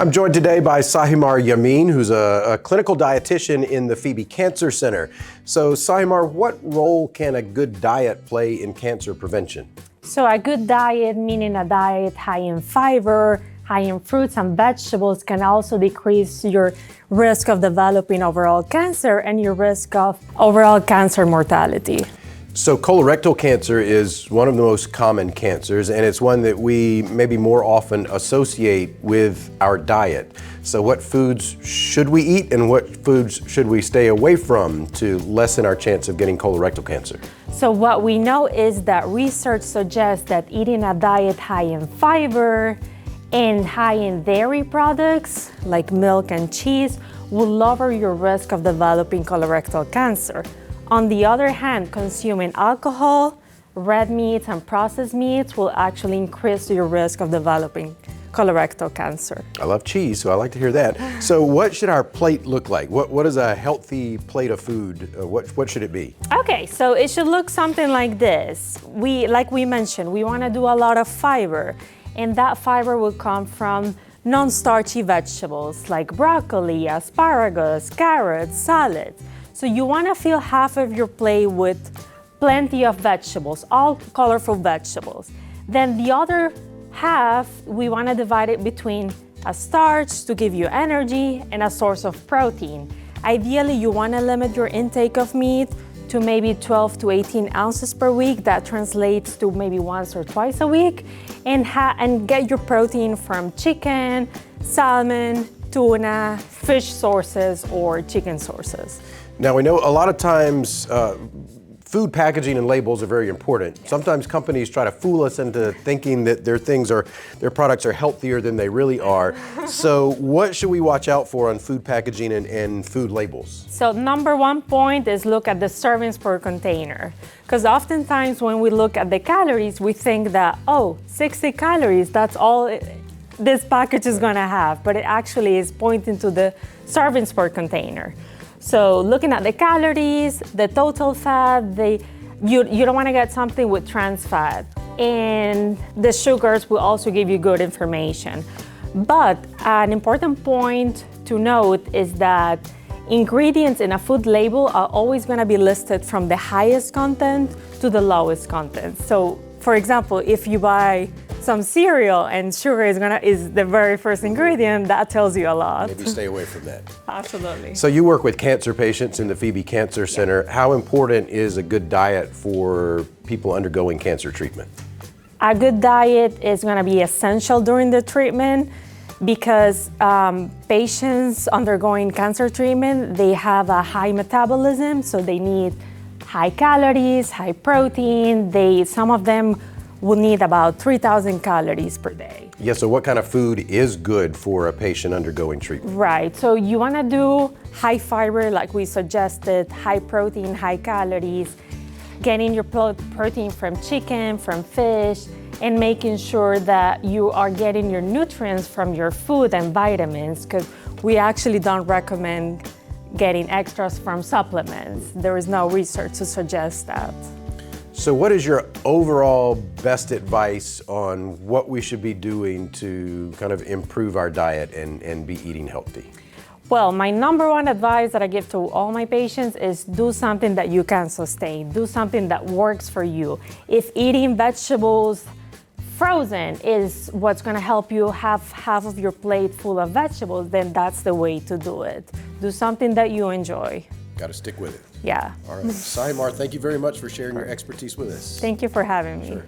I'm joined today by Sahimar Yamin, who's a clinical dietitian in the Phoebe Cancer Center. So Sahimar, what role can a good diet play in cancer prevention? So a good diet, meaning a diet high in fiber, high in fruits and vegetables, can also decrease your risk of developing overall cancer and your risk of overall cancer mortality. So colorectal cancer is one of the most common cancers, and it's one that we maybe more often associate with our diet. So what foods should we eat and what foods should we stay away from to lessen our chance of getting colorectal cancer? So what we know is that research suggests that eating a diet high in fiber and high in dairy products like milk and cheese will lower your risk of developing colorectal cancer. On the other hand, consuming alcohol, red meats, and processed meats will actually increase your risk of developing colorectal cancer. I love cheese, so I like to hear that. So what should our plate look like? What is a healthy plate of food? What should it be? Okay, so it should look something like this. Like we mentioned, we want to do a lot of fiber, and that fiber will come from non-starchy vegetables like broccoli, asparagus, carrots, salads. So you want to fill half of your plate with plenty of vegetables, all colorful vegetables. Then the other half, we want to divide it between a starch to give you energy and a source of protein. Ideally, you want to limit your intake of meat to maybe 12 to 18 ounces per week. That translates to maybe once or twice a week. And get your protein from chicken, salmon, tuna, fish sources, or chicken sources. Now we know a lot of times food packaging and labels are very important. Sometimes companies try to fool us into thinking that their products are healthier than they really are. So what should we watch out for on food packaging and food labels? So number one point is look at the servings per container. Because oftentimes when we look at the calories, we think that, 60 calories, that's all this package is gonna have. But it actually is pointing to the servings per container. So looking at the calories, the total fat, you don't want to get something with trans fat. And the sugars will also give you good information. But an important point to note is that ingredients in a food label are always going to be listed from the highest content to the lowest content. So for example, if you buy some cereal and sugar is the very first ingredient, that tells you a lot. Maybe stay away from that. Absolutely. So you work with cancer patients in the Phoebe Cancer Center. How important is a good diet for people undergoing cancer treatment? A good diet is going to be essential during the treatment because patients undergoing cancer treatment, they have a high metabolism, so they need high calories, high protein. Some of them will need about 3,000 calories per day. Yeah, so what kind of food is good for a patient undergoing treatment? Right, so you want to do high fiber like we suggested, high protein, high calories, getting your protein from chicken, from fish, and making sure that you are getting your nutrients from your food and vitamins, because we actually don't recommend getting extras from supplements. There is no research to suggest that. So what is your overall best advice on what we should be doing to kind of improve our diet and be eating healthy? Well, my number one advice that I give to all my patients is do something that you can sustain. Do something that works for you. If eating vegetables frozen is what's going to help you have half of your plate full of vegetables, then that's the way to do it. Do something that you enjoy. Got to stick with it. Yeah. All right. Sahimar, thank you very much for sharing your expertise with us. Thank you for having me. Sure.